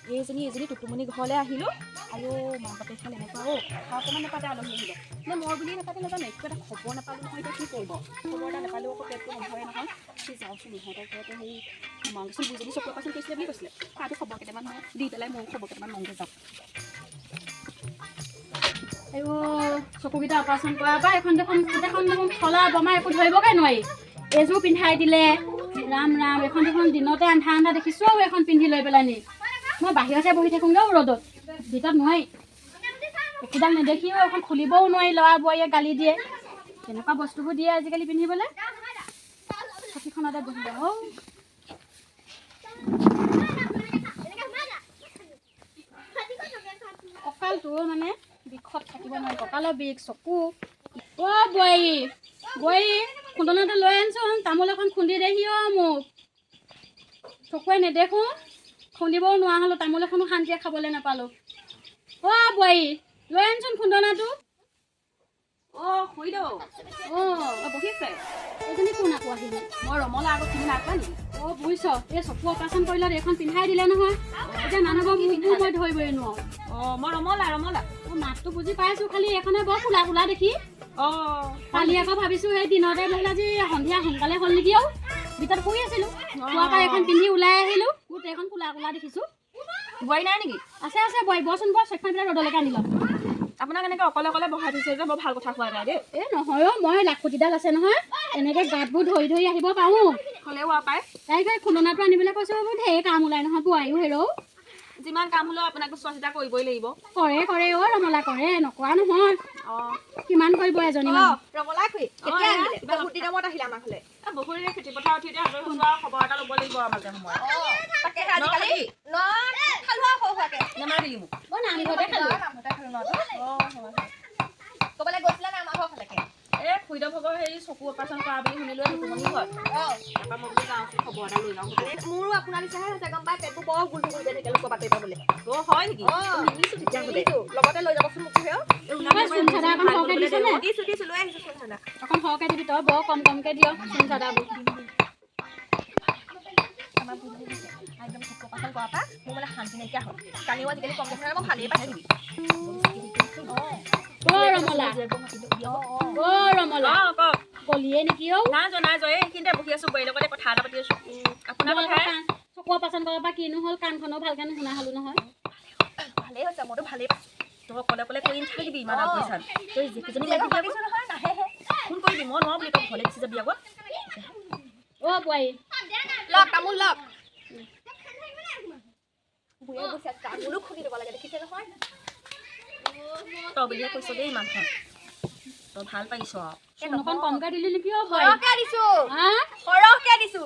এইজনী টুটুমণি ঘৰলৈ আহিলোঁ আৰু মাক বাপেকখন এনেকুৱা অকণমান নাপাতে আলহী আহিলে নে মই বুলি নাপাতে নাজানো একো এটা খবৰ নাপালোঁ নহয় এতিয়া কি কৰিব খবৰ এটা নাপালেও আকৌ পেটটো নভৰে নহয় সি যাওঁচোন ইহঁতৰ ঘৰতে সেই মাংসচোন বুজনি চকুৰ পাচন কৰিছিলে বুলি কৈছিলে তাতো খবৰ কেইটামান মই দি পেলাই ময়ো খবৰ কেইটামান মংগে যাওঁ চকুকেইটা অপাৰেশ্যন কৰাৰ পৰা এখন দেখোন খলা বমা একো ধৰিবগৈ নোৱাৰি এযোৰ পিন্ধাই দিলে ৰাম ৰাম এখন দেখোন দিনতে আন্ধা দেখিছোঁ আৰু এখন পিন্ধি লৈ পেলাই নি মই বাহিৰতে বহি থাকোঁগৈ ৰ'দত ভিতৰত নোৱাৰি একোডাল নেদেখিও এখন খুলিবও নোৱাৰি ল'ৰা বোৱাৰীয়ে গালি দিয়ে তেনেকুৱা বস্তুবোৰ দিয়ে আজিকালি পিন্ধিবলৈ চকীখনতে বহিব কঁকালটো মানে বিষত থাকিব নোৱাৰি কঁকালৰ বিষ চকু বোৱাৰী খুন্দনাটো লৈ আনচোন তামোল এখন খুন্দি দেহি মোক চকুৱে নেদেখোঁ খুন্দিবও নোৱাৰা হ'লোঁ তামোল এখনো শান্তিয়ে খাবলৈ নাপালোঁ বোৱাৰী লৈ আনচোন খুন্দনাটো খুৰীদেউ বহিছে এইজনী কোন আকৌ আহিলে মই ৰমলা আগত চিনি নাপা নেকি বুজিছ এই চকু অপাৰেশ্যন কৰিলত এইখন পিন্ধাই দিলে নহয় এতিয়া মানুহবোৰ মুখবোৰ মই ধৰিবই নোৱাৰোঁ মই ৰমলা মাতটো বুজি পাইছোঁ খালি এইখনে বৰ কোলা দেখি কালি আকৌ ভাবিছোঁ সেই দিনতে নহ'লে আজি সন্ধিয়া সোনকালে হ'ল নেকি আৰু ভিতৰত শুই আছিলোঁ পুৱাৰ পৰা এখন পিন্ধি ওলাই আহিলোঁ গোটেইখন কোলা দেখিছোঁ বোৱাৰী নাই নেকি আছে বোৱাৰী বচোন চকখন পেলাই ৰ'দলৈকে আনি ল'ম আপোনাক এনেকৈ অকলে বহাই থৈছে যে বৰ ভাল কথা কোৱা নাই দেই নহয় মই লাখুটিডাল আছে নহয় এনেকৈ গাঁতবোৰ ধৰি আহিব পাৰোঁ হ'লেও পায় তাইক খুন্দনাটো আনিবলৈ কৈছোঁ মোৰ ঢেৰ কাম ওলাই নহয় বোৱাৰীও হেৰৌ যিমান কাম হ'লেও আপোনাকতো চোৱা চিতা কৰিবই লাগিব কৰে ৰমলা কৰে নকৰা নহয় কিমান কৰিব এজনী ৰমলা খুৰী কেতিয়া আহিলে বহুত দিনৰ মূৰত আহিলে আমাৰ ঘৰলৈ বহুত দিনে খেতি পথাৰ উঠি এতিয়া আজৰি হৈছোঁ আৰু খবৰ এটা ল'ব লাগিব আৰু মাজে সময়ে তাকেহে আজিকালি খালোঁ আৰু হোৱাকৈ নেমাৰি দিলি মোক মই নামঘৰতে খালোঁ ক'ৰবালৈ গৈছিলে নে আমাৰ ঘৰলৈকে খুৰীদেউ ভাগৰ সেই চকু অপাৰেশ্যন কৰা বুলি শুনিলোঁ টুটুমণি ঘৰত তাৰপৰা মই বোলো যাওঁচোন খবৰ এটা লৈ যাওঁ মোৰো আপোনাৰ নিচিনাহে হৈছে গম পাই পেটটো বৰ গুলগুল হৈ থাকে লোকৰ বাতৰি পাবলৈ হয় নেকি নিছোঁ তেতিয়াহ'লে লগতে লৈ যাবচোন মোক দিছোঁ লৈ আহিছোঁ চুনচাদা অকণ সৰহকৈ দিবি তই বৰ কমকৈ দিয় চুনচাদাবোৰ আমাৰ বুজি দিছে একদম চকু অপাৰেশ্যন কৰাৰ পৰা মোৰ মানে শান্তি নাইকিয়া হ'ল কালিও আজিকালি কম দেখালে মই ভালেই পাই থাকিবি ৰমলা গলিয়ে নেকি নাই যোৱা এইখিনিতে বহি আছোঁ বোৱাৰীৰ লগতে কথা এটা পাতি আছোঁ আপোনাৰ চকু অপাৰেশ্যন কৰাৰ পৰা কিনো হ'ল কাণখনো ভালকৈ নুশুনা হ'লোঁ নহয় ভালেই হৈছে মইতো ভালেই পাইছোঁ তই অকলে কৰি নাথাকিবি ইমান আগবাঢ়িছা তই যিকেইজনী লাগি ভাবিছোঁ নহয় নাহেহে ফোন কৰিবি মই নোৱাৰোঁ বুলি তই ঘৰলৈ গুচি যাবি আগত বোৱাৰী লগ তামোল লগ তামোলো খুন্দি দিব লাগে দেখিছে নহয় তই বুলিয়ে কৈছ দেই ইমানখন তই ভাল পাইছ অকণ কমকৈ দিলি নেকি সৰহকৈ দিছোঁ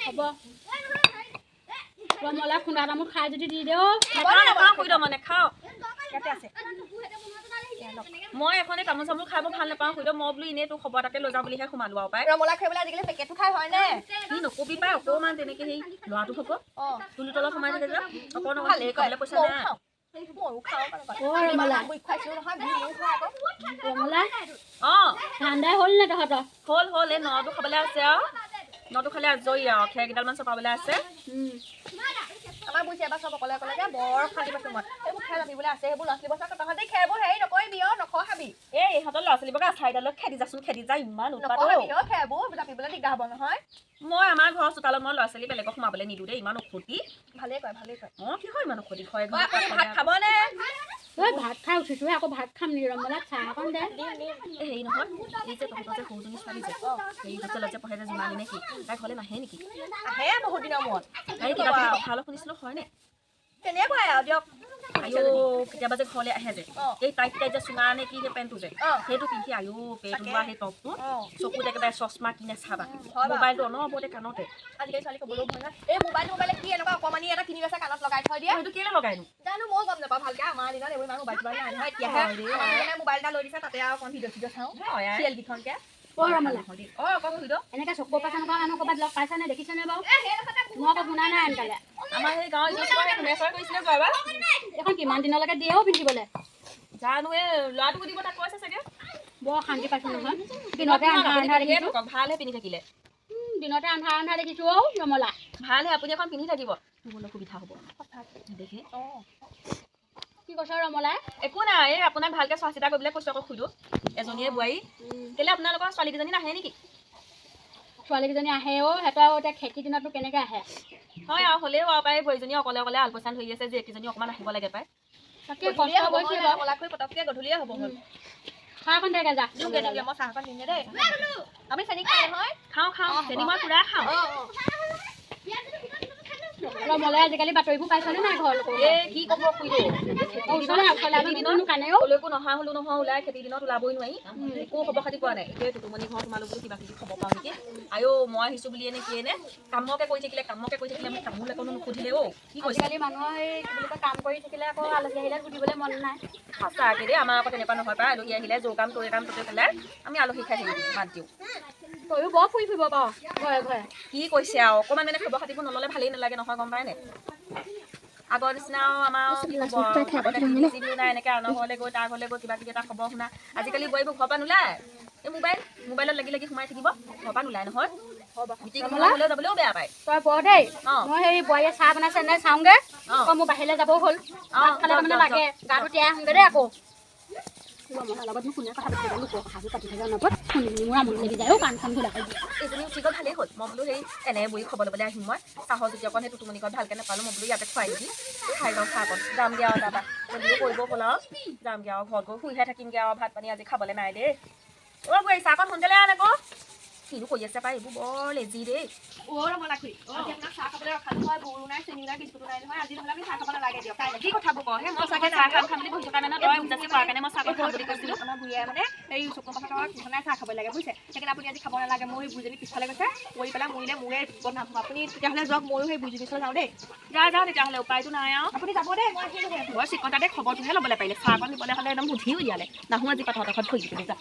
হ'ব ৰমলা খুন্দা তামোল খাই যদি দি দে মানে খাওঁ ইয়াতে আছে মই এখনে তামোল চামোল খাব ভাল নাপাওঁ খুৰীদেউ মই বোলো এনেই তোৰ খবৰ এটাকে লৈ যাওঁ বুলিহে সোমালো আৰু পাই ৰমলা খাবলৈ আজিকালি পেকেটটো খাই হয়নে সি নকবি পাই অকণমান তেনেকৈ সেই ল'ৰাটো হ'ব তুলি তলত সোমাই থাকে যে অকণ ভালেই খাবলৈ পইচা নাই ঠাণ্ডাই হ'ল নে তহঁতৰ হ'ল এই নটো খাবলৈ আছে আৰু নটো খালে আজৰি আৰু খেৰকেইডালমান চপাবলৈ আছে আমাৰ বুজি এবাৰ চব অকলে বৰ শান্তি পাইছোঁ মই এইবোৰ খেৰ জাপিবলৈ আছে সেইবোৰ ল'ৰা ছোৱালী বছৰ তহঁতে খেৰবোৰ হেৰি নকৰিবি নখহাবি এই ইহঁতৰ ল'ৰা ছোৱালীবোৰক আচাৰিডালত খেদি যা ইমান উৎপাত খেৰবোৰ জাপিবলৈ দিগদাৰ হ'ব নহয় মই আমাৰ ঘৰৰ চোতালত মই ল'ৰা ছোৱালী বেলেগক সোমাবলৈ নিদিওঁ দেই ইমান ঔষধি ভালেই কয় কি হয় ইমান ঔষধি হয় ভাত খাবনে ভাত খাই উঠিছোহে আকৌ ভাত খাম নি ৰমলাক চাহ অকণ দে হেৰি নহয় এই যে তহঁতৰ যে সৰুজনী ছোৱালী যে হেৰি হোষ্টেলত যে পঢ়ে যে জোনালী নে কি তাই ঘৰলৈ নাহে নেকি আহে বহুত দিনৰ মূৰত তাই কিবা কথা অলপ শুনিছিলোঁ হয়নে তেনেকুৱাই আৰু দিয়ক কেতিয়াবা যে ঘৰলৈ আহে যে এই টাইট যে চুঙা নে কি সেই পেণ্টটো যে সেইটো পিন্ধি পেট ওলোৱা সেই টপটো চকুত একেবাৰে চশমা কিনে চাবা মোবাইলটো অনবৰতে কাণতে আজিকালি ছোৱালী ক'বলৈও ভয় নহয় এই মোবাইলে কি এনেকুৱা অকণমানি এটা কিনি গৈছে কাণত লগাই থৈ দিয়ে সেইটো কেলৈ লগাইনো জানো মই গম নাপাওঁ ভালকৈ আমাৰ দিনত এইবোৰ ইমান মোবাইল নাই নহয় এতিয়াহে মোবাইল এটা লৈ দিছে তাতে আৰু অকণ ভিডিঅ' চাওঁ চিৰিয়েলকেইখনকে এনেকৈ চকু অপাৰেশ্যন কৰা মানুহ ক'ৰবাত লগ পাইছানে দেখিছেনে বাৰু মই আকৌ শুনা নাই আনকালে আমাৰ সেই গাঁৱৰ কৰিছিলে যোৱাবাৰ এখন কিমান দিনলৈকে দিয়েও পিন্ধিবলৈ জানো এই ল'ৰাটোকো দিব তাক কৈছে চাগে বৰ শান্তি পাইছোঁ নহয় দিনতে আন্ধা দেখিছোঁ ভালহে পিন্ধি থাকিলে দিনতে আন্ধাৰ আন্ধাৰ দেখিছোঁ অ' ৰমলা ভালহে আপুনি এখন পিন্ধি থাকিব মোৰ সুবিধা হ'ব দেখি কি কৈছ ৰমলাই একো নাই এই আপোনাক ভালকৈ চোৱা চিতা কৰিবলৈ কৈছোঁ আকৌ খুদো এজনীয়ে বোৱাৰী কেলৈ আপোনালোকৰ ছোৱালীকেইজনী নাহে নেকি ছোৱালীকেইজনী আহে অ' সিহঁতৰ এতিয়া খেতিৰ দিনতনো কেনেকৈ আহে হয় আৰু হ'লেও আৰু পাই বোৱাৰীজনী অকলে অকলে আলপৈচান ধৰি আছে যে এইকেইজনী অকণমান আহিব লাগে পাই তাকে কষ্ট কৰিছে কলাকৈ পটককৈ গধূলিয়ে হ'ব হ'ল চাহ অকণ দেগে যা মই চাহ অকণ দিম দেই আমি চেনি খাই নহয় খাওঁ চেনি মই পুৰা খাওঁ ৰমলাই আজিকালি বাতৰিবোৰ পাইছনে নাই ঘৰ লোকৰ এই কি ক'ব খুইদেউ কলৈকো নহা হ'লো নহয় ওলাই খেতিৰ দিনত ওলাবই নোৱাৰি একো খবৰ খাতি পোৱা নাই এতিয়া টুটুমণি ঘৰ তোমালোক বোলো কিবা কিবি খবৰ পাওঁ নেকি আয়ো মই আহিছোঁ বুলিয়ে নে কিয়ে নে কামকে কৰি থাকিলে আমি তামোল একো নুসুধিলে অ' কি কৈছে আজিকালি মানুহৰ এই কি বুলি কয় কাম কৰি থাকিলে আকৌ আলহী আহিলে সুধিবলৈ মন নাই সঁচাকৈ দেই আমাৰ আকৌ তেনেকুৱা নহয় পাই আলহী আহিলে যৌ কাম তৈ কাম তৈ পেলাই আমি আলহী খাই থাকিম বাদ দিওঁ তয়ো বৰ ফুৰি ফুৰিব পাৰ ঘৰে ঘৰে কি কৈছে আৰু অকণমান মানে খবৰ খাতিবোৰ নল'লে ভালেই নালাগে নহয় গম পায় নাই আগৰ নিচিনা আমাৰ নাই এনেকৈ আনৰ ঘৰলৈ গৈ তাৰ ঘৰলৈ গৈ কিবা কিবি এটা খবৰ শুনা আজিকালি বোৱাৰীবোৰ ঘৰৰ পৰা নোলায় এই মোবাইলত লাগি সোমাই থাকিব ঘৰৰ পৰা নোলায় নহয় হ'লেও যাবলৈও বেয়া পায় তই বৰ দেই মই সেই বোৱাৰীয়ে চাহ বনাইছে নাই চাওঁগে আকৌ মোৰ বাহিৰলৈ যাবও হ'ল খালে তাৰমানে লাগে গাটো তিয়াই আহোঁগে দেই আকৌ ৰমলাৰ লগত মোক কোনে কথা পাতিব লোকৰ কথাবোৰ পাতি থাকে অনবৰত শুনি মোৰ আমনি লাগি যায় কাণ চান ঘোলা কৰি এইজনী উঠি গ'ল ভালেই হ'ল মই বোলো সেই এনে বহি খবৰ ল'বলৈ আহিম মই চাহৰ যদি অকণ সেই টুটুমণি ঘৰত ভালকৈ নাপালোঁ মই বোলো ইয়াতে খুৱাই দিবি খাই যাওঁ চাহ অকণ যামগৈ আৰু তাৰপৰা গধূলি কৰিব হ'ল আৰু যামগৈ আৰু ঘৰত গৈ শুইহে থাকিমগৈ আৰু ভাত পানী আজি খাবলৈ নাই দেই অ' বোৱাৰী চাহ অকণ সোনকালে আন আকৌ কিনো কৰি আছে পাই এইবোৰ বৰ লেজি দেই অ' ৰমলা খুৰী আজি আপোনাক চাহ খাবলৈ ৰখা নহয় গুৰো নাই চেনি নাই বিস্কুটো নাই নহয় আজি নহ'লে আমি চাহ খাব নালাগে দিয়ক কাইলৈ কি কথাবোৰ কওঁ হে মই চাগে চাহ খাম বুলি বহি থকা মানে তই উজাচি কৰাৰ কাৰণে মই চাহ খাম বুলি কৈছিলোঁ আমাৰ বুঢ়ীয়ে মানে এই চকুৰ পাছত ঘনাই চাহ খাব লাগে বুজিছে সেইকাৰণে আপুনি আজি খাব নালাগে মই সেই বুঢ়ীজনী পিছফালে গৈছে কৰি পেলাই মৰিলে মোৰে বনাম আপুনি তেতিয়াহ'লে যাওক ময়ো সেই বুঢ়ীজনী ওচৰত যাওঁ দেই যাওঁ তেতিয়াহ'লে উপায়টো নাই আৰু আপুনি যাব দেই মই বৰ চিকতাতে খবৰটোহে ল'বলৈ পাৰিলে চাহ অকণ দিবলৈ হ'লে একদম সুধিও উলিয়ালে নাহোঁ আজি পাঠৰ ঘৰত থৈ দিবলৈ যা